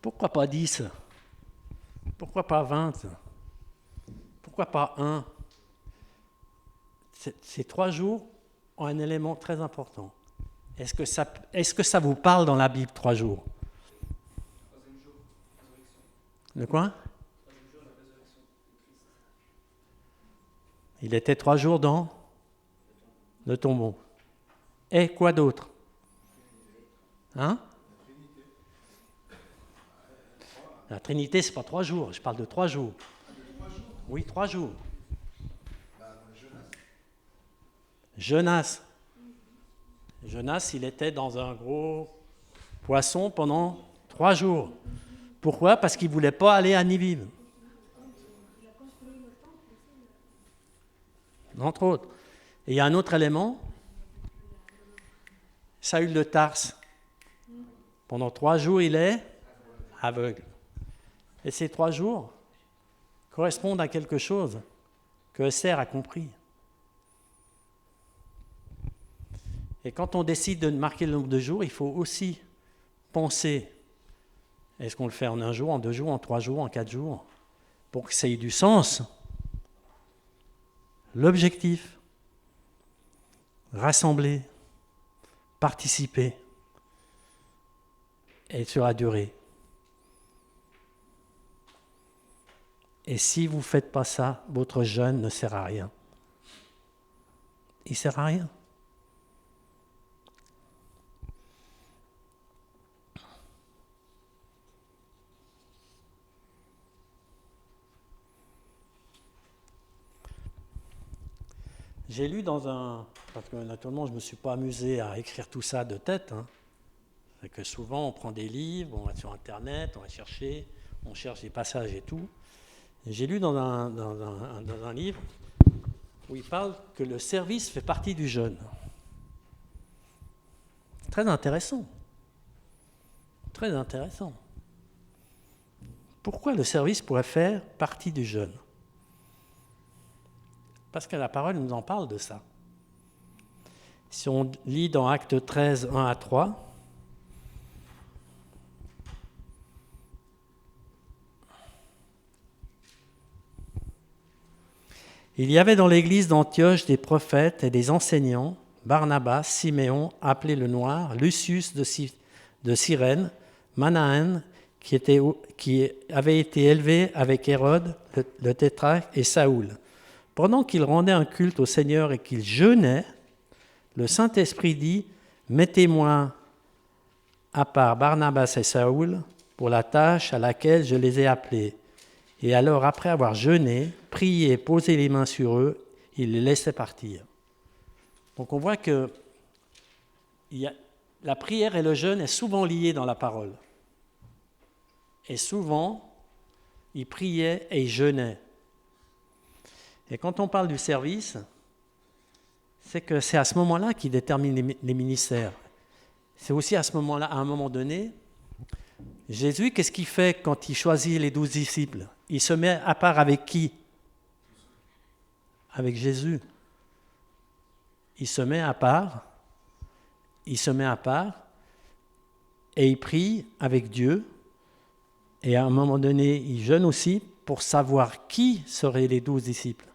Pourquoi pas 10? Pourquoi pas 20? Pourquoi pas 1? Ces 3 jours ont un élément très important. Est-ce que ça vous parle dans la Bible, 3 jours? De quoi? Il était 3 jours dans le tombeau. Et quoi d'autre? Hein? La Trinité, c'est pas 3 jours, je parle de 3 jours. Oui, 3 jours. Jonas, il était dans un gros poisson pendant 3 jours. Pourquoi? Parce qu'il ne voulait pas aller à Ninive. Entre autres. Et il y a un autre élément, Saül de Tarse. Pendant 3 jours, il est aveugle. Et ces 3 jours correspondent à quelque chose que Esther a compris. Et quand on décide de marquer le nombre de jours, il faut aussi penser, est-ce qu'on le fait en 1 jour, en 2 jours, en 3 jours, en 4 jours, pour que ça ait du sens. L'objectif, rassembler, participer, et sur la durée. Et si vous ne faites pas ça, votre jeûne ne sert à rien. Il ne sert à rien. J'ai lu dans un... Parce que naturellement, je ne me suis pas amusé à écrire tout ça de tête. C'est que souvent, on prend des livres, on va sur Internet, on va chercher, on cherche des passages et tout. Et j'ai lu dans un livre où il parle que le service fait partie du jeûne. Très intéressant. Très intéressant. Pourquoi le service pourrait faire partie du jeûne? Parce que la parole nous en parle de ça. Si on lit dans Actes 13, 1 à 3, il y avait dans l'église d'Antioche des prophètes et des enseignants, Barnabas, Siméon, appelé le Noir, Lucius de Cyrène, Manaen, qui avait été élevé avec Hérode, le tétrarque, et Saoul. Pendant qu'ils rendaient un culte au Seigneur et qu'ils jeûnaient, le Saint-Esprit dit « Mettez-moi à part Barnabas et Saoul pour la tâche à laquelle je les ai appelés. » Et alors, après avoir jeûné, prié, posé les mains sur eux, il les laissait partir. Donc on voit que la prière et le jeûne est souvent liés dans la parole. Et souvent, ils priaient et ils jeûnaient. Et quand on parle du service, c'est que c'est à ce moment-là qu'il détermine les ministères. C'est aussi à ce moment-là, à un moment donné, Jésus, qu'est-ce qu'il fait quand il choisit les 12 disciples? Il se met à part avec qui? Avec Jésus. Il se met à part et il prie avec Dieu. Et à un moment donné, il jeûne aussi pour savoir qui seraient les 12 disciples.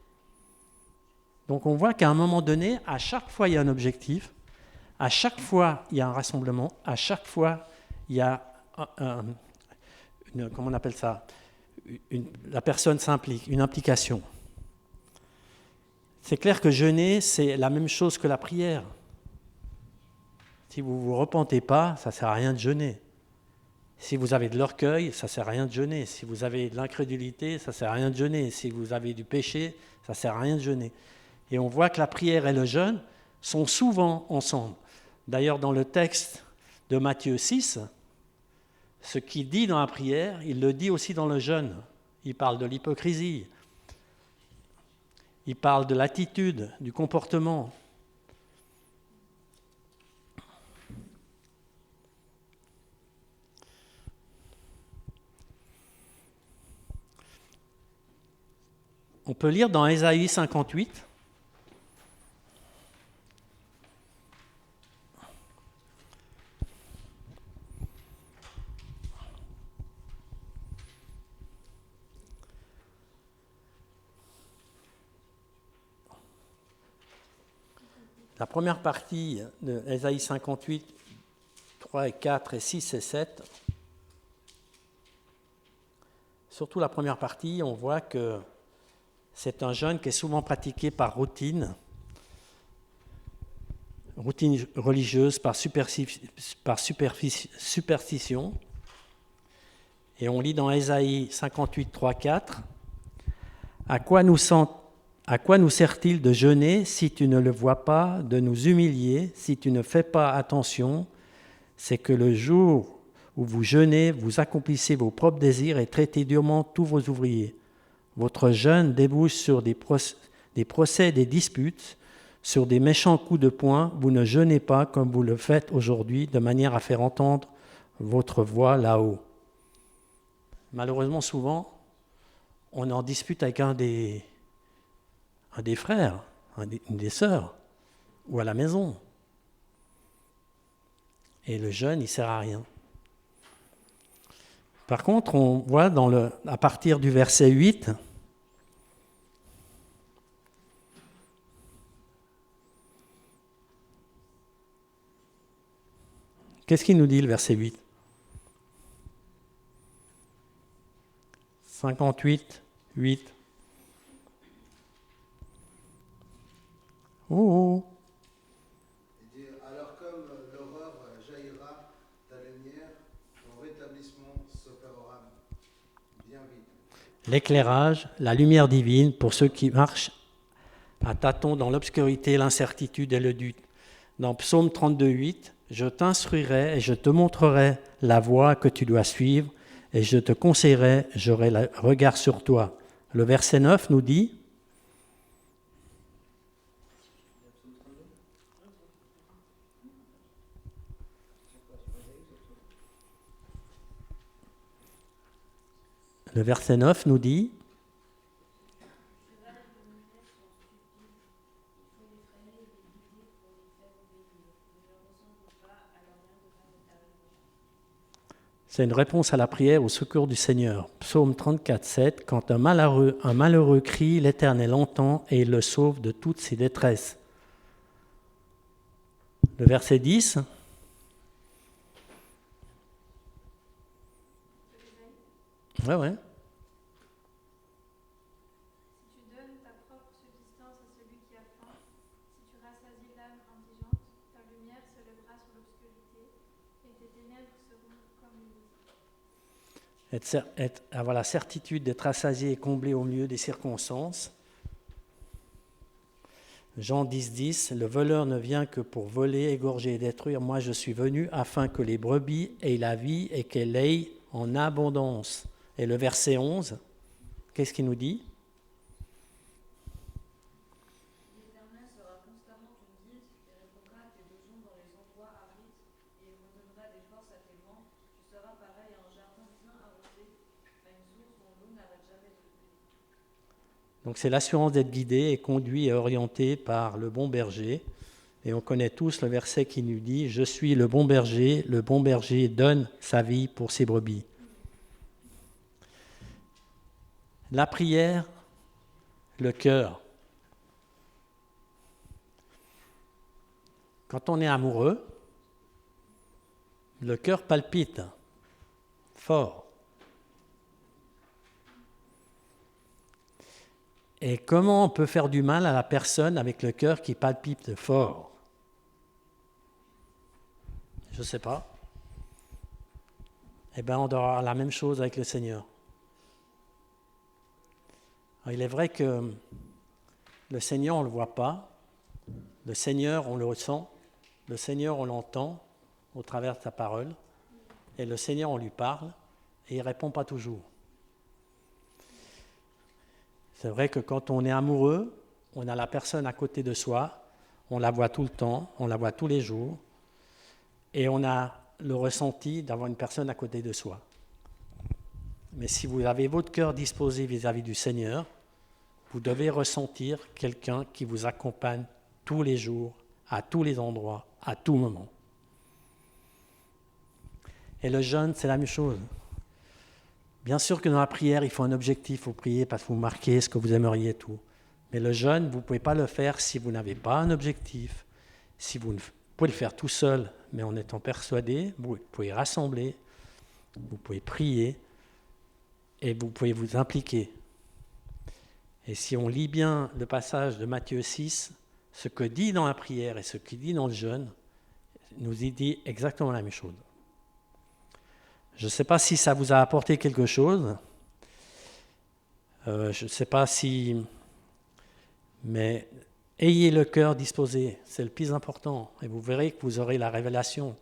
Donc on voit qu'à un moment donné, à chaque fois il y a un objectif, à chaque fois il y a un rassemblement, à chaque fois il y a comment on appelle ça, la personne s'implique, une implication. C'est clair que jeûner, c'est la même chose que la prière. Si vous ne vous repentez pas, ça ne sert à rien de jeûner. Si vous avez de l'orgueil, ça ne sert à rien de jeûner. Si vous avez de l'incrédulité, ça ne sert à rien de jeûner. Si vous avez du péché, ça ne sert à rien de jeûner. Et on voit que la prière et le jeûne sont souvent ensemble. D'ailleurs, dans le texte de Matthieu 6, ce qu'il dit dans la prière, il le dit aussi dans le jeûne. Il parle de l'hypocrisie. Il parle de l'attitude, du comportement. On peut lire dans Ésaïe 58. La première partie de Ésaïe 58, 3 et 4 et 6 et 7, surtout la première partie, on voit que c'est un jeûne qui est souvent pratiqué par routine. routine religieuse par superstition. Et on lit dans Ésaïe 58, 3, 4, « À quoi nous sert-il de jeûner si tu ne le vois pas, de nous humilier, si tu ne fais pas attention? C'est que le jour où vous jeûnez, vous accomplissez vos propres désirs et traitez durement tous vos ouvriers. Votre jeûne débouche sur des procès, des disputes, sur des méchants coups de poing. Vous ne jeûnez pas comme vous le faites aujourd'hui, de manière à faire entendre votre voix là-haut. » Malheureusement, souvent, on en dispute avec un des frères, une des sœurs, ou à la maison. Et le jeûne, il ne sert à rien. Par contre, on voit à partir du verset 8, qu'est-ce qu'il nous dit le verset 8 ? 58, 8. Oh. Il dit, alors comme l'aurore jaillira ta lumière, ton rétablissement s'opérera bien vite. L'éclairage, la lumière divine pour ceux qui marchent à tâtons dans l'obscurité, l'incertitude et le doute. Dans Psaume 32, 8, « Je t'instruirai et je te montrerai la voie que tu dois suivre et je te conseillerai, j'aurai le regard sur toi. » Le verset 9 nous dit, c'est une réponse à la prière au secours du Seigneur. Psaume 34, 7, « Quand un malheureux crie, l'Éternel entend et il le sauve de toutes ses détresses. » Le verset 10, ouais. Si tu donnes ta propre subsistance à celui qui a faim, si tu rassasies l'âme indigente, ta lumière se lèvera sur l'obscurité et tes ténèbres seront comme une nuit. Avoir la certitude d'être rassasié et comblé au milieu des circonstances. Jean 10, 10, « Le voleur ne vient que pour voler, égorger et détruire. Moi, je suis venu afin que les brebis aient la vie et qu'elles l'aient en abondance. » Et le verset 11, qu'est-ce qu'il nous dit ? L'Éternel sera constamment ton guide et répondra à tes besoins dans les endroits arides et il redonnera des forces à tes membres. Tu seras pareil à un jardin bien arrosé, à une source dont l'eau n'arrête jamais de couler. Donc c'est l'assurance d'être guidé et conduit et orienté par le bon berger. Et on connaît tous le verset qui nous dit « Je suis le bon berger donne sa vie pour ses brebis. » La prière, le cœur. Quand on est amoureux, le cœur palpite fort. Et comment on peut faire du mal à la personne avec le cœur qui palpite fort ? Je ne sais pas. Eh bien, on doit avoir la même chose avec le Seigneur. Alors, il est vrai que le Seigneur, on ne le voit pas. Le Seigneur, on le ressent. Le Seigneur, on l'entend au travers de sa parole. Et le Seigneur, on lui parle et il ne répond pas toujours. C'est vrai que quand on est amoureux, on a la personne à côté de soi, on la voit tout le temps, on la voit tous les jours, et on a le ressenti d'avoir une personne à côté de soi. Mais si vous avez votre cœur disposé vis-à-vis du Seigneur, vous devez ressentir quelqu'un qui vous accompagne tous les jours, à tous les endroits, à tout moment. Et le jeûne, c'est la même chose. Bien sûr que dans la prière, il faut un objectif, il faut prier parce que vous marquez ce que vous aimeriez et tout. Mais le jeûne, vous ne pouvez pas le faire si vous n'avez pas un objectif. Si vous pouvez le faire tout seul, mais en étant persuadé, vous pouvez rassembler, vous pouvez prier et vous pouvez vous impliquer. Et si on lit bien le passage de Matthieu 6, ce que dit dans la prière et ce qu'il dit dans le jeûne, nous y dit exactement la même chose. Je ne sais pas si ça vous a apporté quelque chose. Je ne sais pas si... Mais ayez le cœur disposé, c'est le plus important. Et vous verrez que vous aurez la révélation.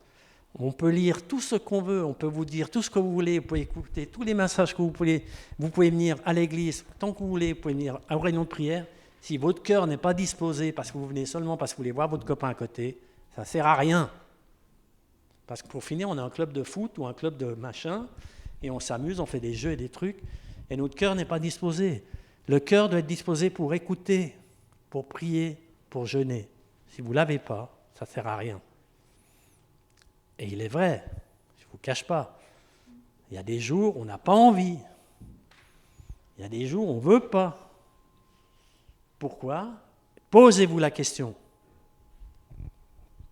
On peut lire tout ce qu'on veut, on peut vous dire tout ce que vous voulez, vous pouvez écouter tous les messages que vous pouvez venir à l'église tant que vous voulez, vous pouvez venir à une réunion de prière. Si votre cœur n'est pas disposé parce que vous venez seulement parce que vous voulez voir votre copain à côté, ça ne sert à rien. Parce que pour finir, on a un club de foot ou un club de machin, et on s'amuse, on fait des jeux et des trucs, et notre cœur n'est pas disposé. Le cœur doit être disposé pour écouter, pour prier, pour jeûner. Si vous ne l'avez pas, ça ne sert à rien. Et il est vrai, je ne vous cache pas, il y a des jours où on n'a pas envie. Il y a des jours où on ne veut pas. Pourquoi ? Posez-vous la question.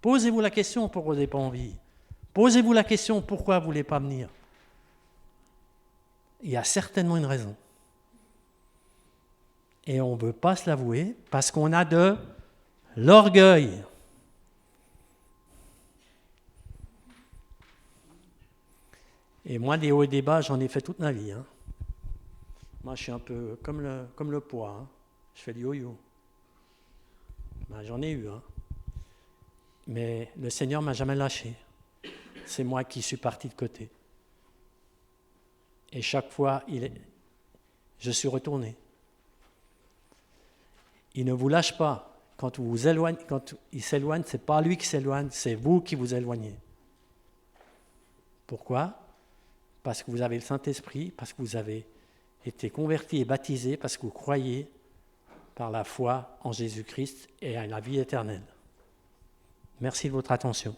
Posez-vous la question pourquoi vous n'avez pas envie. Posez-vous la question pourquoi vous ne voulez pas venir. Il y a certainement une raison. Et on ne veut pas se l'avouer parce qu'on a de l'orgueil. Et moi, des hauts et des bas, j'en ai fait toute ma vie. Hein. Moi, je suis un peu comme le poids. Hein. Je fais du yo-yo. Ben, j'en ai eu. Hein. Mais le Seigneur ne m'a jamais lâché. C'est moi qui suis parti de côté. Et chaque fois, je suis retourné. Il ne vous lâche pas. Quand il s'éloigne, ce n'est pas lui qui s'éloigne, c'est vous qui vous éloignez. Pourquoi ? Parce que vous avez le Saint-Esprit, parce que vous avez été convertis et baptisés, parce que vous croyez par la foi en Jésus-Christ et à la vie éternelle. Merci de votre attention.